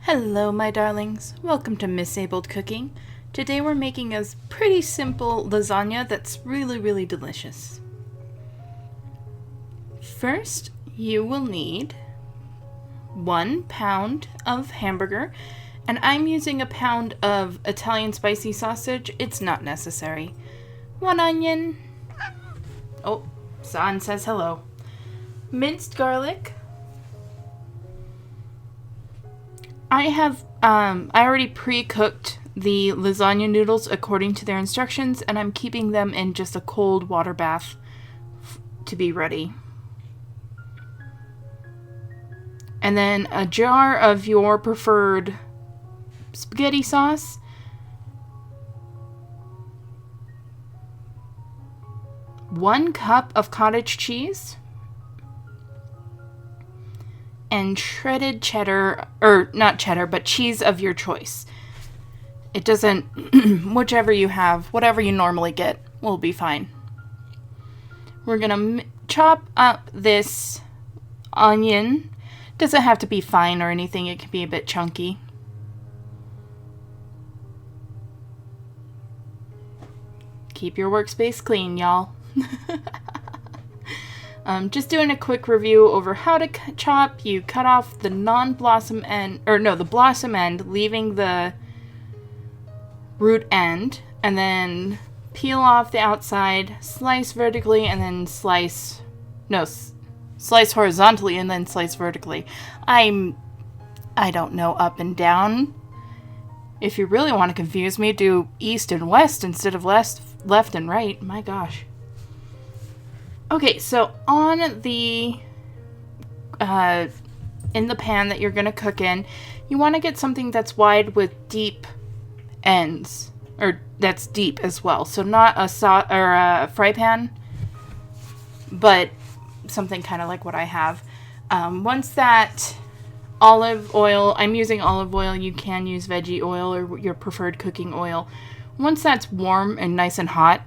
Hello, my darlings. Welcome to Misabled Cooking. Today we're making a pretty simple lasagna that's really delicious. First, you will need 1 pound of hamburger, and I'm using a pound of Italian spicy sausage. It's not necessary. 1 onion. Oh, San says hello. Minced garlic. I already pre-cooked the lasagna noodles according to their instructions, and I'm keeping them in just a cold water bath to be ready. And then a jar of your preferred spaghetti sauce. One cup of cottage cheese. And shredded cheddar, or not cheddar, but cheese of your choice. It doesn't, whichever you have, whatever you normally get will be fine. We're gonna chop up this onion. Doesn't have to be fine or anything, it can be a bit chunky. Keep your workspace clean, y'all. Just doing a quick review over how to chop. You cut off the blossom end, leaving the root end, and then peel off the outside, slice vertically, and then slice horizontally, and then slice vertically. I don't know, up and down. If you really want to confuse me, do east and west instead of left and right. My gosh. Okay, so on the, in the pan that you're going to cook in, you want to get something that's wide with deep ends, or that's deep as well. So not a fry pan, but something kind of like what I have. Once that olive oil, I'm using olive oil, you can use veggie oil or your preferred cooking oil. Once that's warm and nice and hot,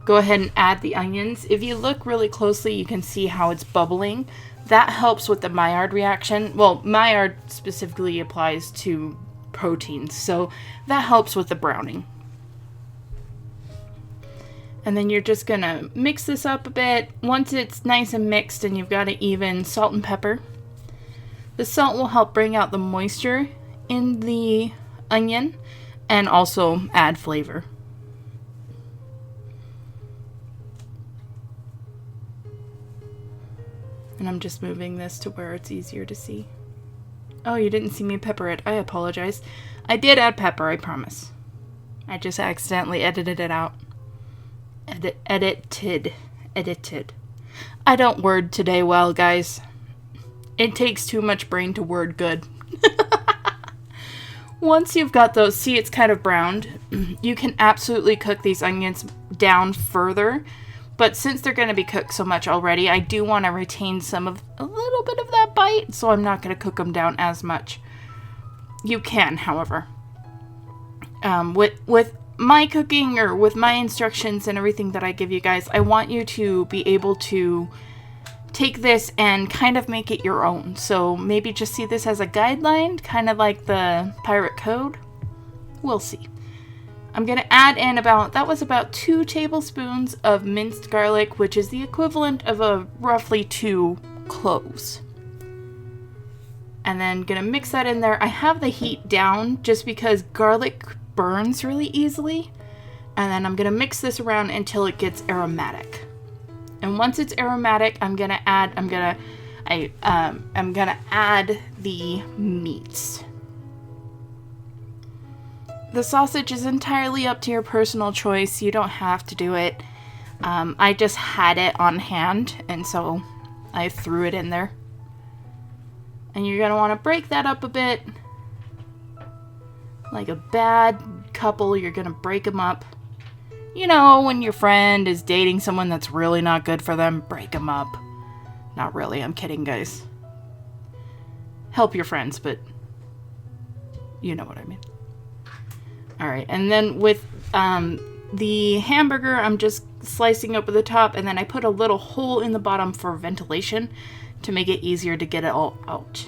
go ahead and add the onions. If you look really closely, you can see how it's bubbling. That helps with the Maillard reaction. Well, Maillard specifically applies to proteins, so that helps with the browning. And then you're just gonna mix this up a bit. Once it's nice and mixed and you've got it even, salt and pepper. The salt will help bring out the moisture in the onion and also add flavor. And I'm just moving this to where it's easier to see. Oh, you didn't see me pepper it. I apologize. I did add pepper, I promise. I just accidentally edited it out. Edited. I don't word today well, guys. It takes too much brain to word good. Once you've got those, see it's kind of browned, you can absolutely cook these onions down further. But since they're going to be cooked so much already, I do want to retain a little bit of that bite, so I'm not going to cook them down as much. You can, however. With my cooking, or with my instructions and everything that I give you guys, I want you to be able to take this and kind of make it your own. So maybe just see this as a guideline, kind of like the Pirate Code. We'll see. I'm going to add in about 2 tablespoons of minced garlic, which is the equivalent of roughly 2 cloves. And then going to mix that in there. I have the heat down just because garlic burns really easily. And then I'm going to mix this around until it gets aromatic. And once it's aromatic, I'm going to add the meats. The sausage is entirely up to your personal choice. You don't have to do it. I just had it on hand, and so I threw it in there. And you're going to want to break that up a bit. Like a bad couple, you're going to break them up. You know, when your friend is dating someone that's really not good for them, break them up. Not really, I'm kidding, guys. Help your friends, but you know what I mean. Alright, and then with the hamburger, I'm just slicing up at the top, and then I put a little hole in the bottom for ventilation to make it easier to get it all out.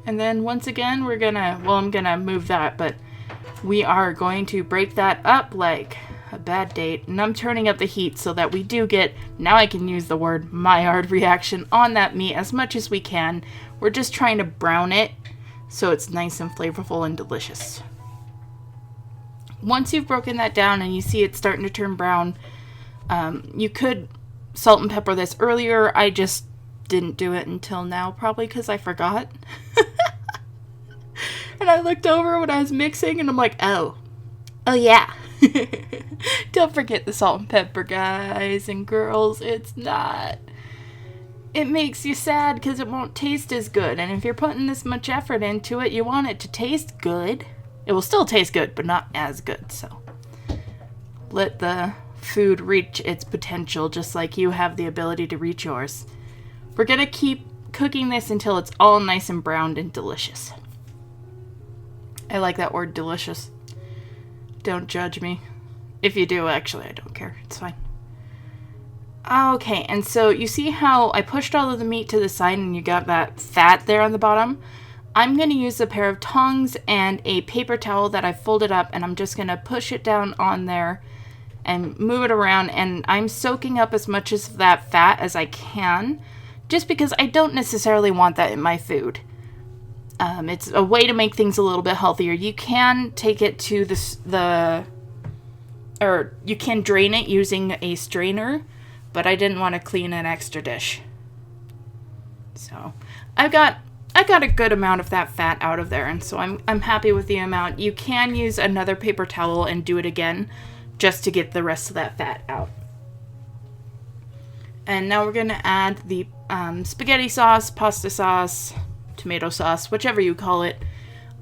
And then once again, we're gonna, well, I'm gonna move that, but we are going to break that up like a bad date. And I'm turning up the heat so that we do get, now I can use the word Maillard reaction on that meat as much as we can. We're just trying to brown it so it's nice and flavorful and delicious. Once you've broken that down and you see it starting to turn brown, you could salt and pepper this earlier. I just didn't do it until now, probably because I forgot. And I looked over when I was mixing and I'm like, oh yeah. Don't forget the salt and pepper, guys and girls. It makes you sad because it won't taste as good. And if you're putting this much effort into it, you want it to taste good. It will still taste good, but not as good. So let the food reach its potential, just like you have the ability to reach yours. We're going to keep cooking this until it's all nice and browned and delicious. I like that word, delicious. Don't judge me. If you do, actually, I don't care. It's fine. Okay, and so you see how I pushed all of the meat to the side and you got that fat there on the bottom? I'm going to use a pair of tongs and a paper towel that I folded up, and I'm just going to push it down on there and move it around, and I'm soaking up as much of that fat as I can, just because I don't necessarily want that in my food. It's a way to make things a little bit healthier. You can take it to or you can drain it using a strainer, but I didn't want to clean an extra dish. So I got a good amount of that fat out of there, and so I'm happy with the amount. You can use another paper towel and do it again just to get the rest of that fat out. And now we're going to add the spaghetti sauce, pasta sauce, tomato sauce, whichever you call it.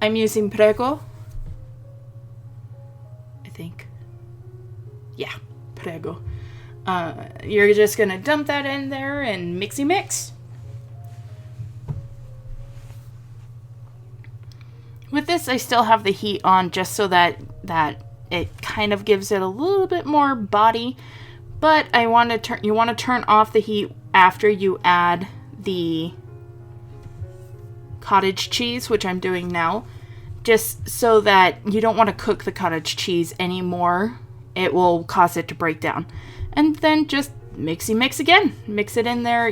I'm using Prego. I think. Yeah, Prego. You're just going to dump that in there and mixy mix. With this, I still have the heat on just so that it kind of gives it a little bit more body. But you want to turn off the heat after you add the cottage cheese, which I'm doing now, just so that you don't want to cook the cottage cheese anymore. It will cause it to break down. And then just mixy mix again. Mix it in there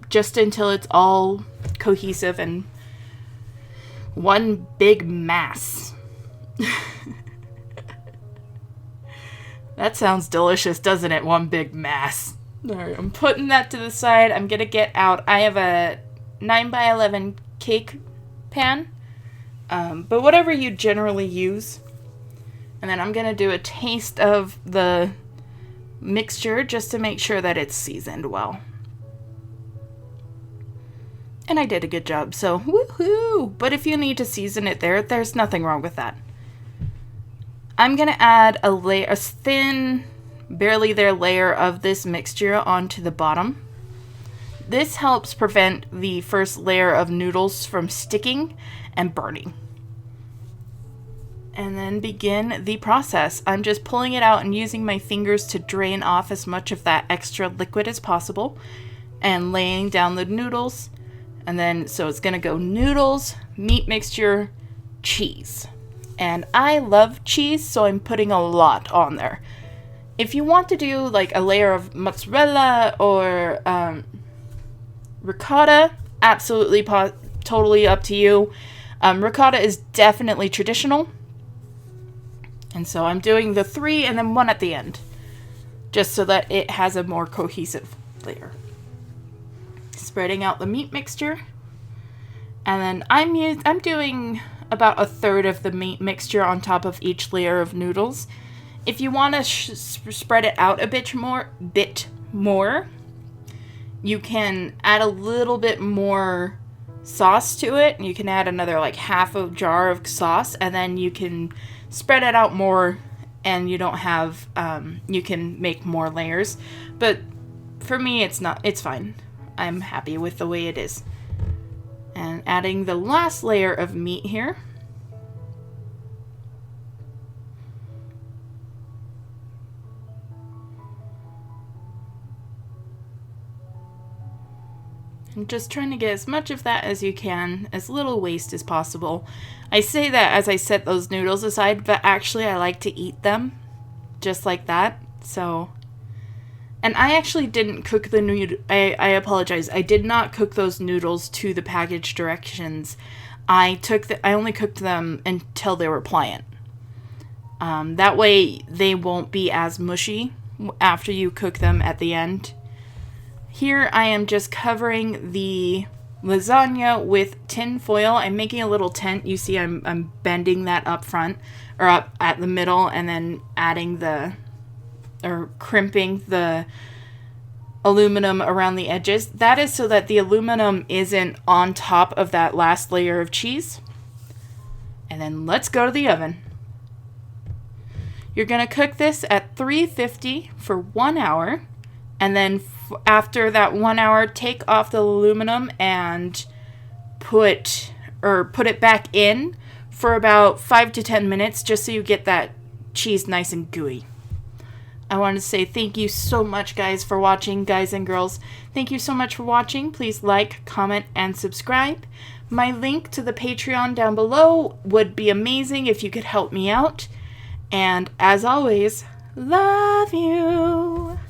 just until it's all cohesive and one big mass. That sounds delicious, doesn't it? One big mass. All right, I'm putting that to the side. I'm going to get out. I have a 9x11 cake pan, but whatever you generally use. And then I'm going to do a taste of the mixture just to make sure that it's seasoned well. And I did a good job, so woohoo! But if you need to season it there's nothing wrong with that. I'm going to add a thin, barely there layer of this mixture onto the bottom. This helps prevent the first layer of noodles from sticking and burning. And then begin the process. I'm just pulling it out and using my fingers to drain off as much of that extra liquid as possible and laying down the noodles. And then, so it's going to go noodles, meat mixture, cheese. And I love cheese, so I'm putting a lot on there. If you want to do like a layer of mozzarella or ricotta, absolutely totally up to you. Ricotta is definitely traditional. And so I'm doing the 3 and then 1 at the end, just so that it has a more cohesive layer. Spreading out the meat mixture. And then I'm doing about a third of the meat mixture on top of each layer of noodles. If you want to spread it out a bit more, you can add a little bit more sauce to it. You can add another like half a jar of sauce, and then you can spread it out more, and you don't have you can make more layers. But for me, it's fine. I'm happy with the way it is. And adding the last layer of meat here. And just trying to get as much of that as you can, as little waste as possible. I say that as I set those noodles aside, but actually I like to eat them just like that. So, and I actually didn't cook the noodle. I apologize. I did not cook those noodles to the package directions. I only cooked them until they were pliant. That way they won't be as mushy after you cook them at the end. Here I am just covering the lasagna with tin foil. I'm making a little tent. You see I'm bending that up front, or up at the middle, and then adding crimping the aluminum around the edges. That is so that the aluminum isn't on top of that last layer of cheese. And then let's go to the oven. You're going to cook this at 350 for 1 hour. And then after that 1 hour, take off the aluminum and put it back in for about 5 to 10 minutes, just so you get that cheese nice and gooey. I want to say thank you so much, guys, for watching, guys and girls. Thank you so much for watching. Please like, comment, and subscribe. My link to the Patreon down below would be amazing if you could help me out. And as always, love you.